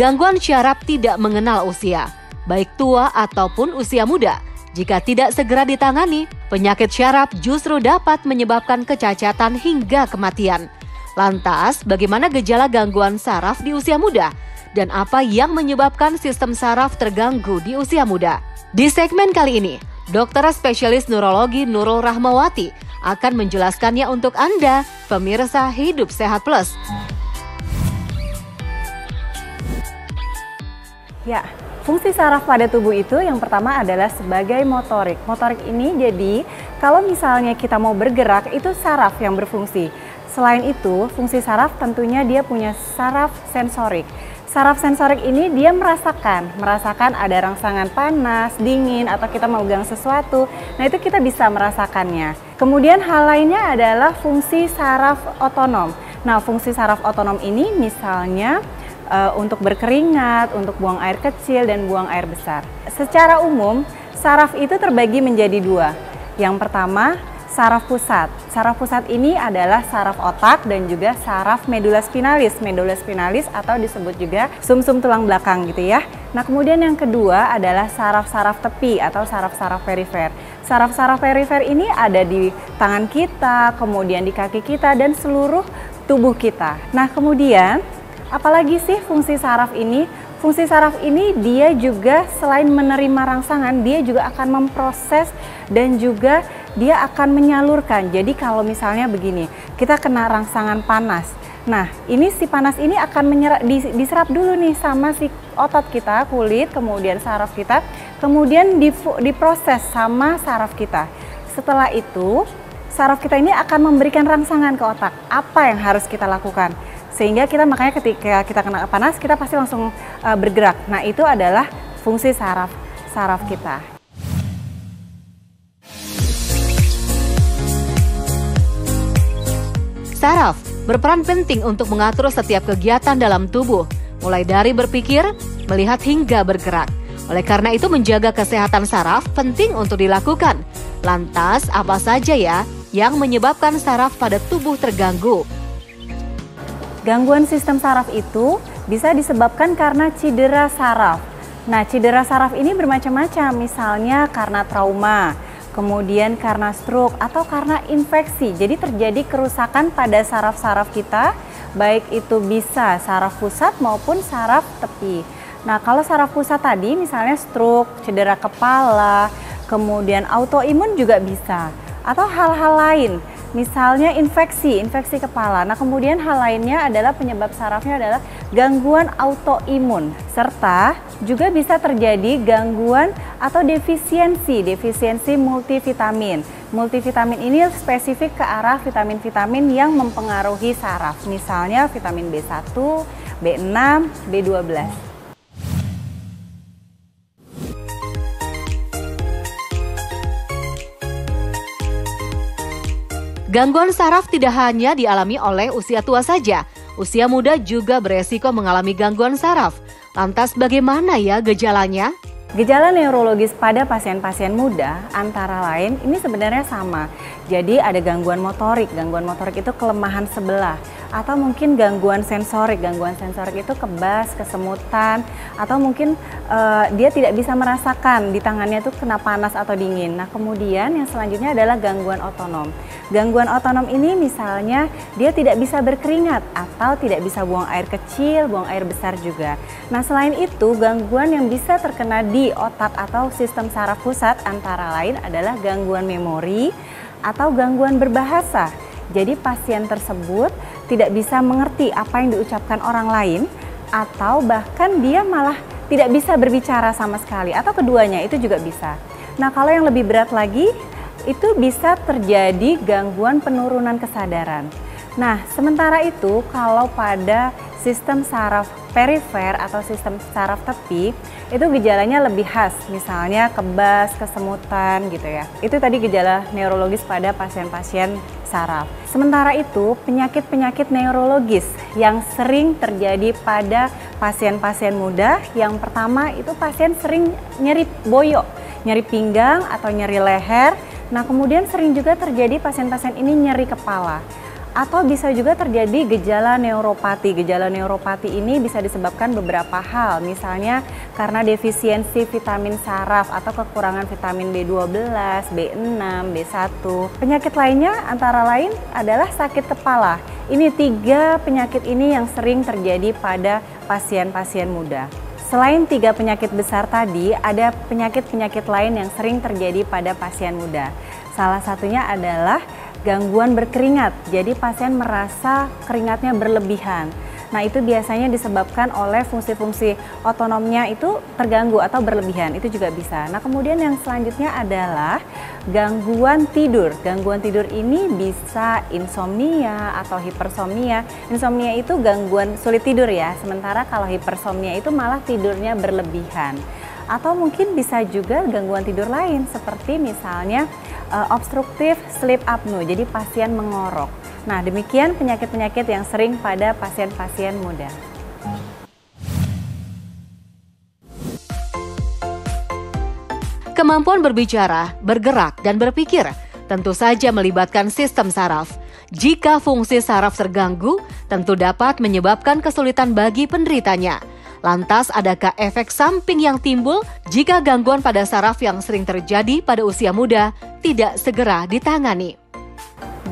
Gangguan syaraf tidak mengenal usia, baik tua ataupun usia muda. Jika tidak segera ditangani, penyakit syaraf justru dapat menyebabkan kecacatan hingga kematian. Lantas, bagaimana gejala gangguan saraf di usia muda? Dan apa yang menyebabkan sistem saraf terganggu di usia muda? Di segmen kali ini, dokter spesialis neurologi Nurul Rahmawati akan menjelaskannya untuk Anda, pemirsa Hidup Sehat Plus. Ya, fungsi saraf pada tubuh itu yang pertama adalah sebagai motorik. Motorik ini jadi kalau misalnya kita mau bergerak itu saraf yang berfungsi. Selain itu, fungsi saraf tentunya dia punya saraf sensorik. Saraf sensorik ini dia merasakan ada rangsangan panas, dingin, atau kita memegang sesuatu. Nah itu kita bisa merasakannya. Kemudian hal lainnya adalah fungsi saraf otonom. Nah fungsi saraf otonom ini misalnya untuk berkeringat, untuk buang air kecil dan buang air besar. Secara umum, saraf itu terbagi menjadi dua. Yang pertama, saraf pusat. Saraf pusat ini adalah saraf otak dan juga saraf medula spinalis. Medula spinalis atau disebut juga sumsum tulang belakang gitu ya. Nah kemudian yang kedua adalah saraf-saraf tepi atau saraf-saraf perifer. Saraf-saraf perifer ini ada di tangan kita, kemudian di kaki kita dan seluruh tubuh kita. Nah kemudian apalagi sih fungsi saraf ini? Fungsi saraf ini dia juga selain menerima rangsangan, dia juga akan memproses dan juga dia akan menyalurkan. Jadi kalau misalnya begini, kita kena rangsangan panas. Nah, ini si panas ini akan diserap dulu nih sama si otot kita, kulit, kemudian saraf kita, kemudian diproses sama saraf kita. Setelah itu, saraf kita ini akan memberikan rangsangan ke otak. Apa yang harus kita lakukan? Sehingga kita makanya ketika kita kena panas, kita pasti langsung bergerak. Nah, itu adalah fungsi saraf kita. Saraf berperan penting untuk mengatur setiap kegiatan dalam tubuh, mulai dari berpikir, melihat hingga bergerak. Oleh karena itu menjaga kesehatan saraf penting untuk dilakukan. Lantas apa saja ya yang menyebabkan saraf pada tubuh terganggu? Gangguan sistem saraf itu bisa disebabkan karena cedera saraf. Nah, cedera saraf ini bermacam-macam, misalnya karena trauma, kemudian karena stroke, atau karena infeksi. Jadi terjadi kerusakan pada saraf-saraf kita, baik itu bisa saraf pusat maupun saraf tepi. Nah, kalau saraf pusat tadi misalnya stroke, cedera kepala, kemudian autoimun juga bisa, atau hal-hal lain. Misalnya infeksi kepala. Nah kemudian hal lainnya adalah penyebab sarafnya adalah gangguan autoimun. Serta juga bisa terjadi gangguan atau defisiensi multivitamin. Multivitamin ini spesifik ke arah vitamin-vitamin yang mempengaruhi saraf. Misalnya vitamin B1, B6, B12. Gangguan saraf tidak hanya dialami oleh usia tua saja, usia muda juga beresiko mengalami gangguan saraf. Lantas bagaimana ya gejalanya? Gejala neurologis pada pasien-pasien muda antara lain ini sebenarnya sama. Jadi ada gangguan motorik itu kelemahan sebelah. Atau mungkin gangguan sensorik itu kebas, kesemutan, atau mungkin dia tidak bisa merasakan di tangannya itu kena panas atau dingin. Nah kemudian yang selanjutnya adalah gangguan otonom. Gangguan otonom ini misalnya dia tidak bisa berkeringat atau tidak bisa buang air kecil, buang air besar juga. Nah selain itu gangguan yang bisa terkena di otak atau sistem saraf pusat antara lain adalah gangguan memori atau gangguan berbahasa. Jadi pasien tersebut tidak bisa mengerti apa yang diucapkan orang lain atau bahkan dia malah tidak bisa berbicara sama sekali atau keduanya itu juga bisa. Nah kalau yang lebih berat lagi itu bisa terjadi gangguan penurunan kesadaran. Nah sementara itu kalau pada sistem saraf perifer atau sistem saraf tepi itu gejalanya lebih khas, misalnya kebas, kesemutan gitu ya. Itu tadi gejala neurologis pada pasien-pasien saraf. Sementara itu penyakit-penyakit neurologis yang sering terjadi pada pasien-pasien muda, yang pertama itu pasien sering nyeri boyok, nyeri pinggang atau nyeri leher. Nah kemudian sering juga terjadi pasien-pasien ini nyeri kepala. Atau bisa juga terjadi gejala neuropati. Gejala neuropati ini bisa disebabkan beberapa hal, misalnya karena defisiensi vitamin saraf atau kekurangan vitamin B12, B6, B1. Penyakit lainnya antara lain adalah sakit kepala. Ini 3 penyakit ini yang sering terjadi pada pasien-pasien muda. Selain 3 penyakit besar tadi, ada penyakit-penyakit lain yang sering terjadi pada pasien muda. Salah satunya adalah gangguan berkeringat, jadi pasien merasa keringatnya berlebihan. Nah, itu biasanya disebabkan oleh fungsi-fungsi otonomnya itu terganggu atau berlebihan, itu juga bisa. Nah, kemudian yang selanjutnya adalah gangguan tidur. Gangguan tidur ini bisa insomnia atau hipersomnia. Insomnia itu gangguan sulit tidur ya, sementara kalau hipersomnia itu malah tidurnya berlebihan. Atau mungkin bisa juga gangguan tidur lain seperti misalnya obstruktif sleep apnea, jadi pasien mengorok. Nah, demikian penyakit-penyakit yang sering pada pasien-pasien muda. Kemampuan berbicara, bergerak, dan berpikir tentu saja melibatkan sistem saraf. Jika fungsi saraf terganggu, tentu dapat menyebabkan kesulitan bagi penderitanya. Lantas, adakah efek samping yang timbul jika gangguan pada saraf yang sering terjadi pada usia muda tidak segera ditangani?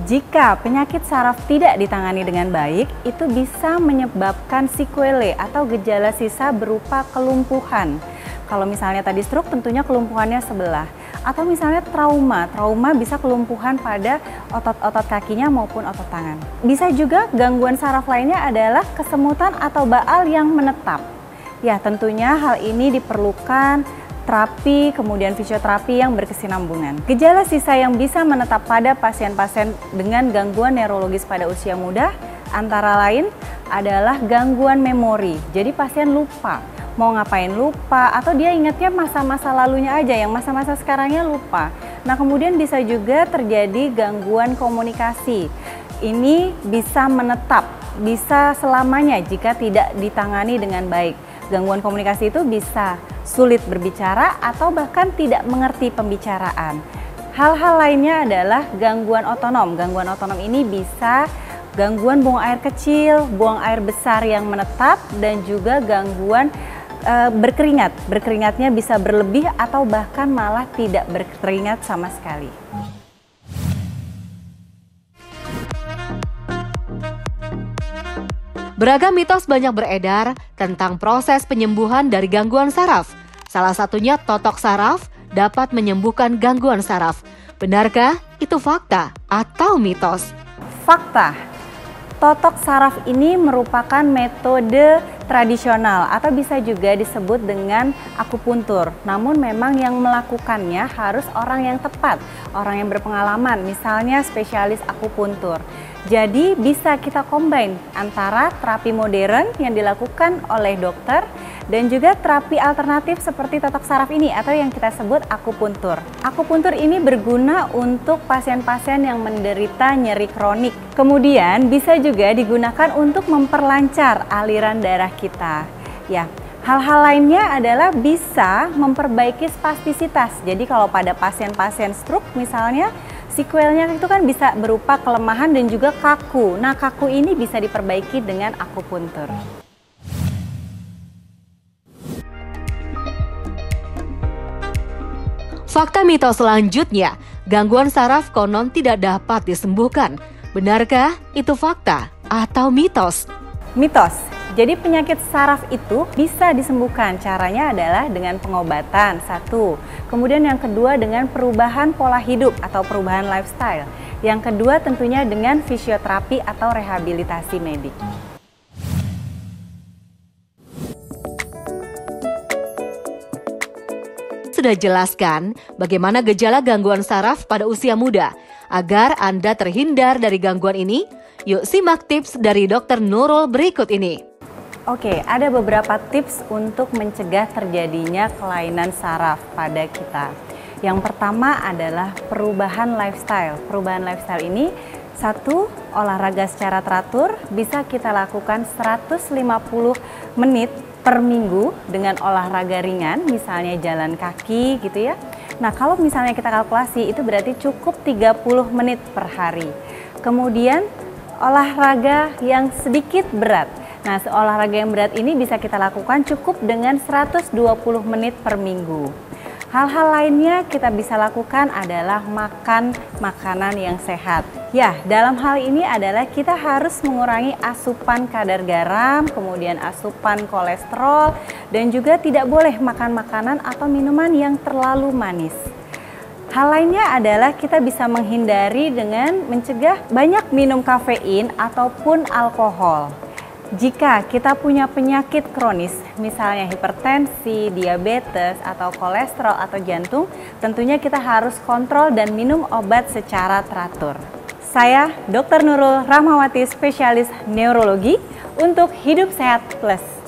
Jika penyakit saraf tidak ditangani dengan baik, itu bisa menyebabkan sequelae atau gejala sisa berupa kelumpuhan. Kalau misalnya tadi stroke, tentunya kelumpuhannya sebelah. Atau misalnya trauma bisa kelumpuhan pada otot-otot kakinya maupun otot tangan. Bisa juga gangguan saraf lainnya adalah kesemutan atau baal yang menetap. Ya, tentunya hal ini diperlukan terapi, kemudian fisioterapi yang berkesinambungan. Gejala sisa yang bisa menetap pada pasien-pasien dengan gangguan neurologis pada usia muda antara lain adalah gangguan memori. Jadi pasien lupa, mau ngapain lupa, atau dia ingatnya masa-masa lalunya aja, yang masa-masa sekarangnya lupa. Nah, kemudian bisa juga terjadi gangguan komunikasi. Ini bisa menetap, bisa selamanya jika tidak ditangani dengan baik. Gangguan komunikasi itu bisa sulit berbicara atau bahkan tidak mengerti pembicaraan. Hal-hal lainnya adalah gangguan otonom. Gangguan otonom ini bisa gangguan buang air kecil, buang air besar yang menetap, dan juga gangguan berkeringat. Berkeringatnya bisa berlebih atau bahkan malah tidak berkeringat sama sekali. Beragam mitos banyak beredar tentang proses penyembuhan dari gangguan saraf. Salah satunya totok saraf dapat menyembuhkan gangguan saraf. Benarkah itu fakta atau mitos? Fakta. Totok saraf ini merupakan metode tradisional atau bisa juga disebut dengan akupuntur. Namun memang yang melakukannya harus orang yang tepat, orang yang berpengalaman, misalnya spesialis akupuntur. Jadi bisa kita combine antara terapi modern yang dilakukan oleh dokter dan juga terapi alternatif seperti totok saraf ini atau yang kita sebut akupuntur. Akupuntur ini berguna untuk pasien-pasien yang menderita nyeri kronik. Kemudian bisa juga digunakan untuk memperlancar aliran darah kita. Ya, hal-hal lainnya adalah bisa memperbaiki spastisitas. Jadi kalau pada pasien-pasien stroke misalnya, sequelnya itu kan bisa berupa kelemahan dan juga kaku. Nah, kaku ini bisa diperbaiki dengan akupuntur. Fakta mitos selanjutnya, gangguan saraf konon tidak dapat disembuhkan. Benarkah itu fakta atau mitos? Mitos. Jadi penyakit saraf itu bisa disembuhkan. Caranya adalah dengan pengobatan, satu. Kemudian yang kedua dengan perubahan pola hidup atau perubahan lifestyle. Yang kedua tentunya dengan fisioterapi atau rehabilitasi medik. Sudah jelaskan bagaimana gejala gangguan saraf pada usia muda. Agar Anda terhindar dari gangguan ini, yuk simak tips dari Dr. Nurul berikut ini. Oke, ada beberapa tips untuk mencegah terjadinya kelainan saraf pada kita. Yang pertama adalah perubahan lifestyle. Perubahan lifestyle ini, satu, olahraga secara teratur, bisa kita lakukan 150 menit per minggu dengan olahraga ringan, misalnya jalan kaki gitu ya. Nah, kalau misalnya kita kalkulasi itu berarti cukup 30 menit per hari. Kemudian olahraga yang sedikit berat. Nah, olahraga yang berat ini bisa kita lakukan cukup dengan 120 menit per minggu. Hal-hal lainnya kita bisa lakukan adalah makan makanan yang sehat. Ya, dalam hal ini adalah kita harus mengurangi asupan kadar garam, kemudian asupan kolesterol, dan juga tidak boleh makan makanan atau minuman yang terlalu manis. Hal lainnya adalah kita bisa menghindari dengan mencegah banyak minum kafein ataupun alkohol. Jika kita punya penyakit kronis, misalnya hipertensi, diabetes, atau kolesterol atau jantung, tentunya kita harus kontrol dan minum obat secara teratur. Saya Dr. Nurul Rahmawati, spesialis neurologi untuk Hidup Sehat Plus.